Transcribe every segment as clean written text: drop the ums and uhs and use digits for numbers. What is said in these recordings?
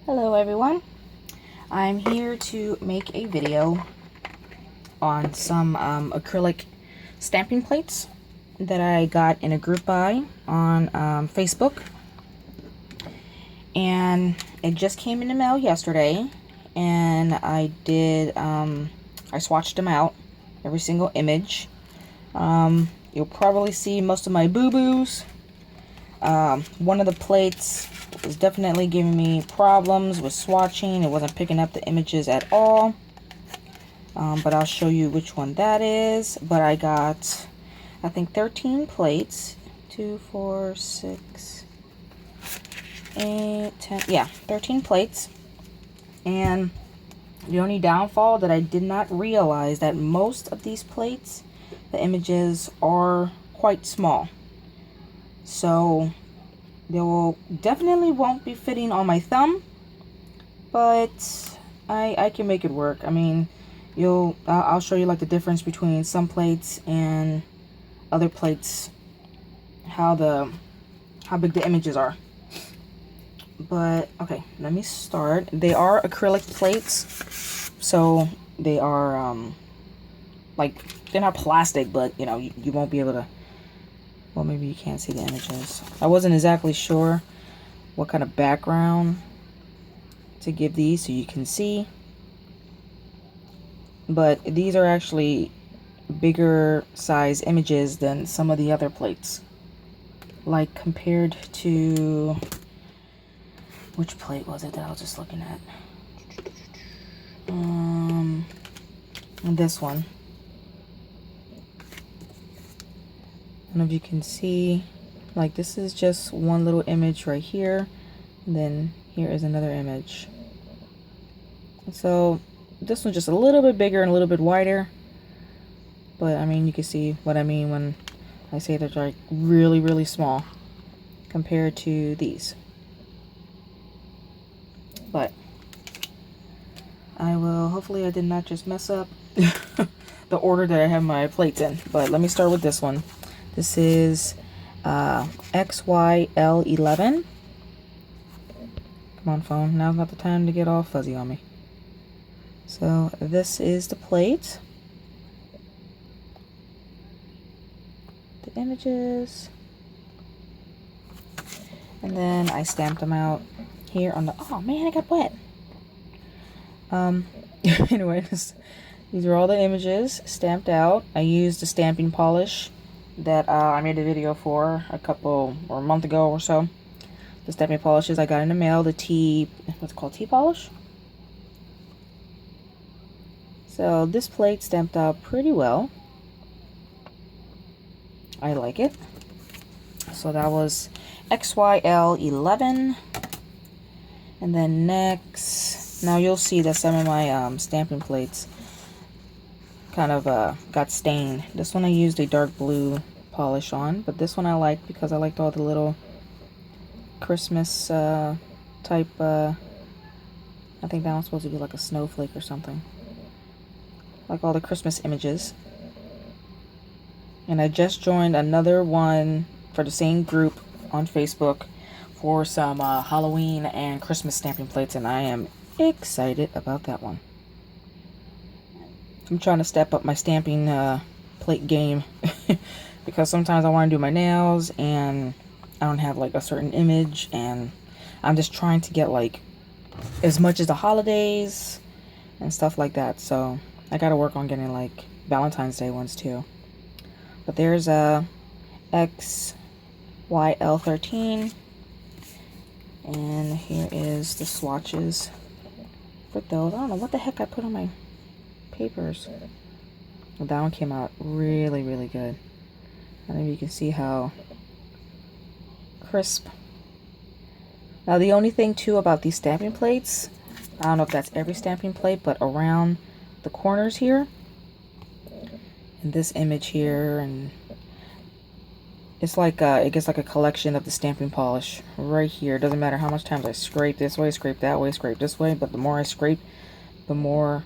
Hello everyone, I'm here to make a video on some acrylic stamping plates that I got in a group buy on Facebook, and it just came in the mail yesterday, and I swatched them out, every single image. You'll probably see most of my boo-boos. One of the plates was definitely giving me problems with swatching. It wasn't picking up the images at all. But I'll show you which one that is. But I got, I think, 13 plates. 2, 4, 6, 8, 10. Yeah, 13 plates. And the only downfall that I did not realize that most of these plates, the images are quite small. So they will definitely won't be fitting on my thumb, but I can make it work. I mean, I'll show you like the difference between some plates and other plates, how big the images are. But okay, let me start. They are acrylic plates, so they are like, they're not plastic, but you know, you won't be able to. Well, maybe you can't see the images. I wasn't exactly sure what kind of background to give these so you can see. But these are actually bigger size images than some of the other plates. Like compared to, which plate was it that I was just looking at? This one. I don't know if you can see, like, this is just one little image right here, and then here is another image. So this one's just a little bit bigger and a little bit wider, but I mean, you can see what I mean when I say they're like really small compared to these. But I will, hopefully I did not just mess up the order that I have my plates in. But let me start with this one. This is XYL11. Come on, phone. Now's not the time to get all fuzzy on me. So this is the plate. The images. And then I stamped them out here on the... Oh man, I got wet. Anyway, these are all the images stamped out. I used the stamping polish that I made a video for a month ago or so. The stamping polishes I got in the mail, what's it called, T-polish? So this plate stamped out pretty well. I like it. So that was XYL11. And then next, now you'll see that some of my stamping plates kind of got stained. This one I used a dark blue polish on, but this one I liked because I liked all the little Christmas type, I think that one's supposed to be like a snowflake or something, like all the Christmas images. And I just joined another one for the same group on Facebook for some Halloween and Christmas stamping plates, and I am excited about that one. I'm trying to step up my stamping plate game because sometimes I want to do my nails and I don't have like a certain image, and I'm just trying to get like as much as the holidays and stuff like that. So I got to work on getting like Valentine's Day ones too. But there's a XYL13, and here is the swatches for those. I don't know what the heck I put on my papers. Well, that one came out really good. I think you can see how crisp. Now the only thing too about these stamping plates, I don't know if that's every stamping plate, but around the corners here, and this image here, and it's like it gets like a collection of the stamping polish right here. It doesn't matter how much times I scrape this way, scrape that way, scrape this way, but the more I scrape, the more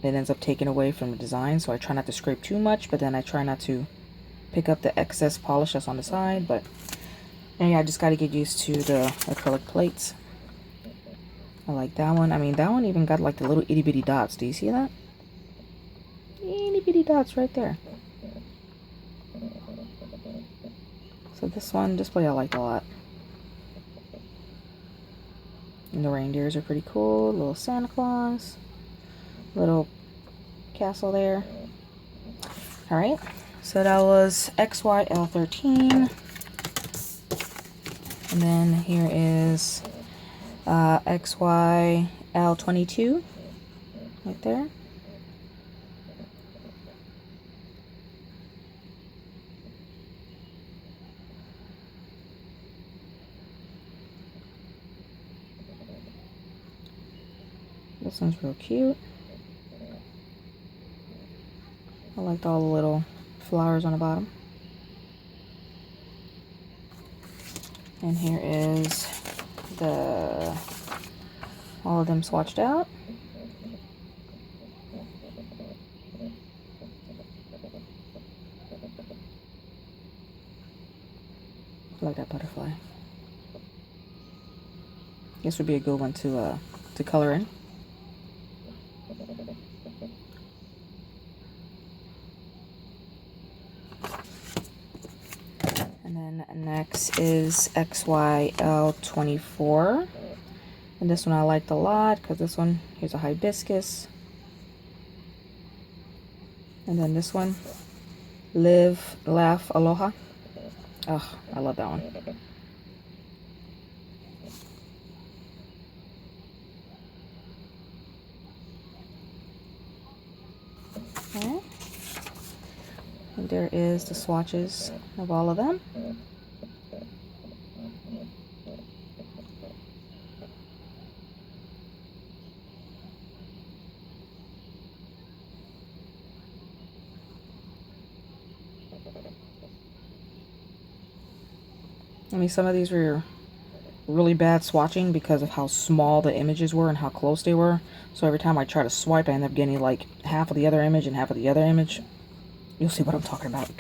it ends up taking away from the design. So I try not to scrape too much, but then I try not to pick up the excess polish that's on the side. But yeah, I just got to get used to the acrylic plates. I like that one. I mean, that one even got like the little itty bitty dots. Do you see that? Itty bitty dots right there. So this display I liked a lot. And the reindeers are pretty cool. Little Santa Claus. Little castle there. Alright, so that was XYL13. And then here is XYL22 right there. This one's real cute. I liked all the little flowers on the bottom. And here is all of them swatched out. I like that butterfly. This would be a good one to color in. And then next is XYL24. And this one I liked a lot because this one, here's a hibiscus. And then this one, Live, Laugh, Aloha. Oh, I love that one. Okay. And there is the swatches of all of them. I mean, some of these were really bad swatching because of how small the images were and how close they were. So every time I try to swipe, I end up getting like half of the other image and half of the other image. You'll see what I'm talking about.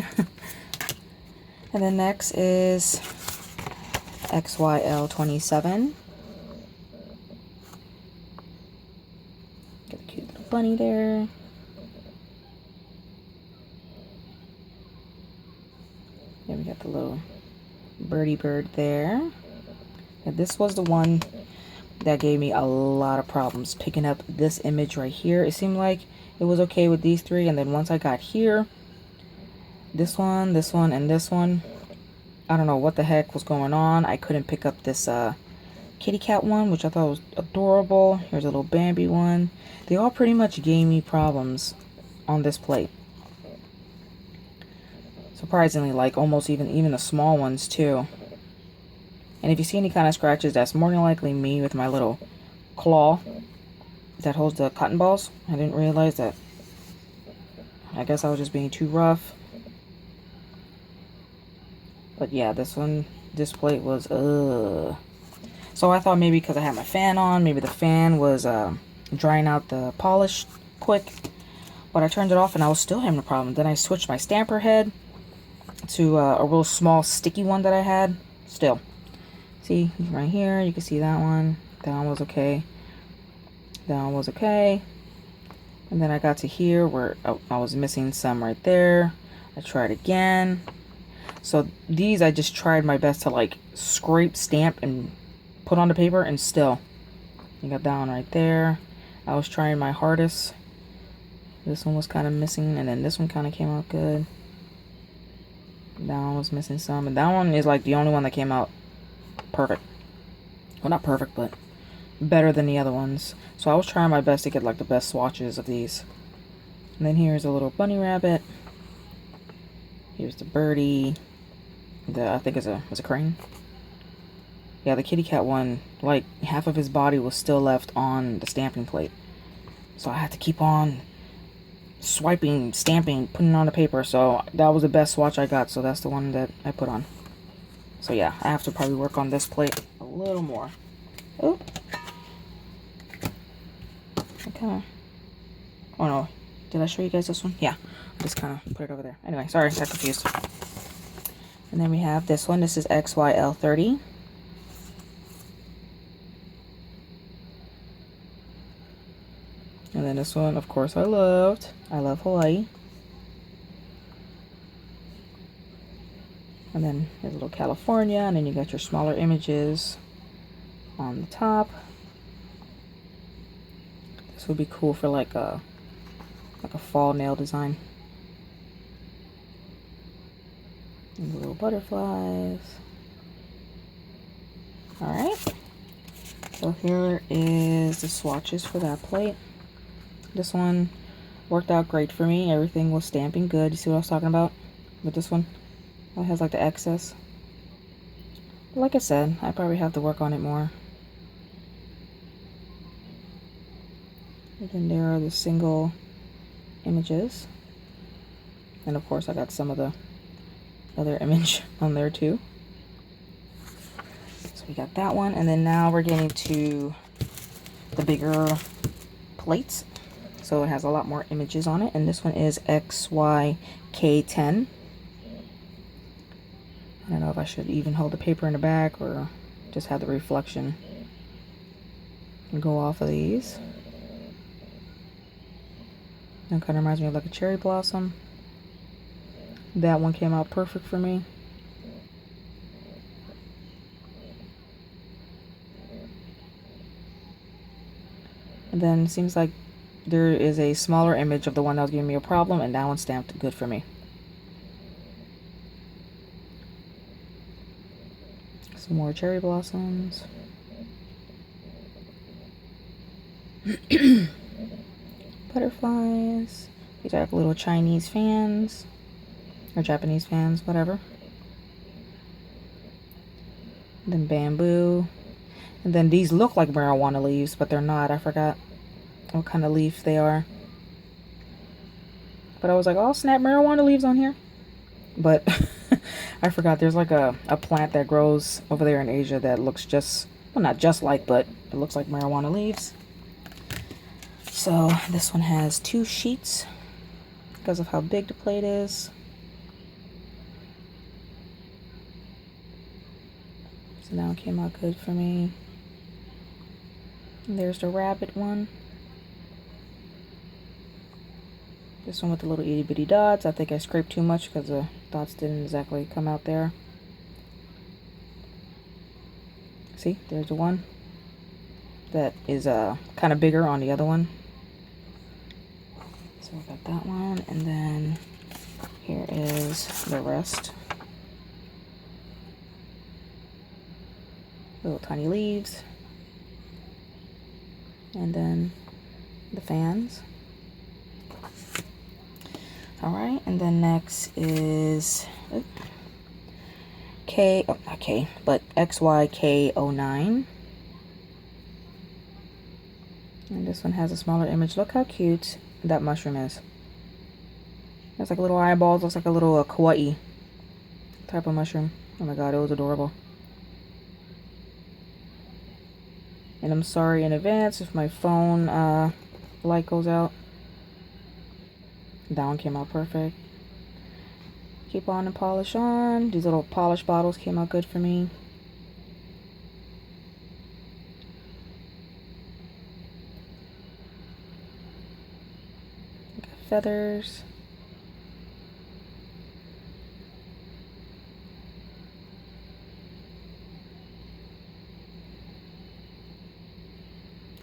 And then next is XYL27. Got a cute little bunny there. Then we got the little birdie bird there. And this was the one that gave me a lot of problems picking up this image right here. It seemed like it was okay with these three, and then once I got here, this one, and this one, I don't know what the heck was going on. I couldn't pick up this kitty cat one, which I thought was adorable. Here's a little Bambi one. They all pretty much gave me problems on this plate. Surprisingly, like almost even the small ones too. And if you see any kind of scratches, that's more than likely me with my little claw that holds the cotton balls. I didn't realize that. I guess I was just being too rough. But yeah, this plate was, So I thought maybe because I had my fan on, maybe the fan was drying out the polish quick. But I turned it off and I was still having a problem. Then I switched my stamper head to a real small sticky one that I had. Still. See, right here, you can see that one. That one was okay. That one was okay. And then I got to here where I was missing some right there. I tried again. So these I just tried my best to like scrape, stamp, and put on the paper, and still. You got that one right there. I was trying my hardest. This one was kind of missing, and then this one kind of came out good. That one was missing some, and that one is like the only one that came out perfect. Well, not perfect, but better than the other ones. So I was trying my best to get like the best swatches of these. And then here's a little bunny rabbit. Here's the birdie. I think it's a crane. Yeah, the kitty cat one, like half of his body was still left on the stamping plate. So I had to keep on swiping, stamping, putting it on the paper. So that was the best swatch I got. So that's the one that I put on. So yeah, I have to probably work on this plate a little more. Oh. Okay. Oh no. Did I show you guys this one? Yeah. I just kind of put it over there. Anyway, sorry, I got confused. And then we have this one. This is XYL30. And then this one, of course, I loved. I love Hawaii. And then there's a little California, and then you got your smaller images on the top. This would be cool for like a fall nail design. And the little butterflies. Alright. So here is the swatches for that plate. This one worked out great for me. Everything was stamping good. You see what I was talking about with this one? It has like the excess. But like I said, I probably have to work on it more. And then there are the single images. And of course I got some of the other image on there too. So we got that one, and then now we're getting to the bigger plates. So it has a lot more images on it, and this one is XYK10. I don't know if I should even hold the paper in the back or just have the reflection and go off of these. That kind of reminds me of like a cherry blossom. That one came out perfect for me. And then it seems like there is a smaller image of the one that was giving me a problem, and that one stamped good for me. Some more cherry blossoms. Butterflies. These are like little Chinese fans. Or Japanese fans, whatever. And then bamboo. And then these look like marijuana leaves, but they're not. I forgot what kind of leaf they are. But I was like, oh snap, marijuana leaves on here. But I forgot there's like a plant that grows over there in Asia that looks just, well, not just like, but it looks like marijuana leaves. So this one has 2 sheets because of how big the plate is. So that one came out good for me. And there's the rabbit one. This one with the little itty bitty dots. I think I scraped too much because the dots didn't exactly come out there. See, there's the one that is kind of bigger on the other one. So I got that one, and then here is the rest. Little tiny leaves. And then the fans. Alright, and then next is XYK09. And this one has a smaller image. Look how cute that mushroom is. It's like little eyeballs. Looks like a little kawaii type of mushroom. Oh my god, it was adorable. And I'm sorry in advance if my phone light goes out. That one came out perfect. Keep on and polish on. These little polish bottles came out good for me. Got feathers.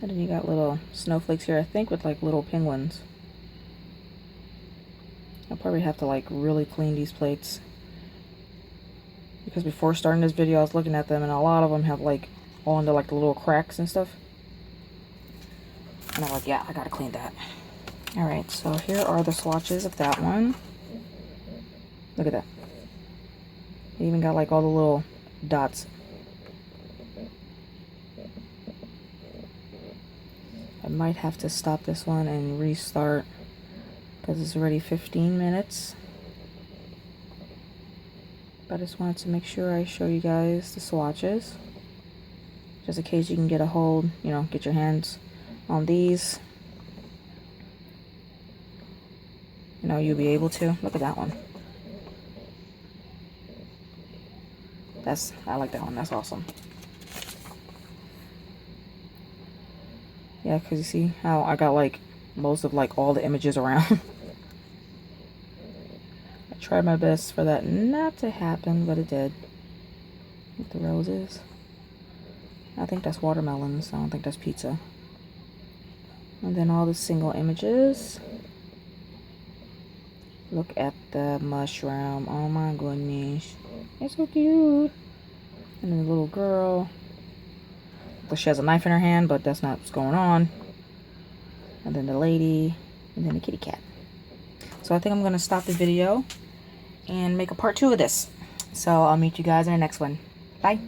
And then you got little snowflakes here, I think, with like little penguins. I'll probably have to like really clean these plates, because before starting this video I was looking at them and a lot of them have like all into like the little cracks and stuff, and I'm like, yeah, I gotta clean that. Alright, so here are the swatches of that one. Look at that. It even got like all the little dots. I might have to stop this one and restart because it's already 15 minutes. But I just wanted to make sure I show you guys the swatches, just in case you can get a hold, you know, get your hands on these. You know, you'll be able to. Look at that one. I like that one. That's awesome. Yeah, because you see how I got like most of like all the images around. I tried my best for that not to happen, but it did. With the roses. I think that's watermelons. I don't think that's pizza. And then all the single images. Look at the mushroom. Oh my goodness. It's so cute. And then the little girl. Well, she has a knife in her hand, but that's not what's going on. And then the lady. And then the kitty cat. So I think I'm going to stop the video and make a part 2 of this. So I'll meet you guys in the next one. Bye.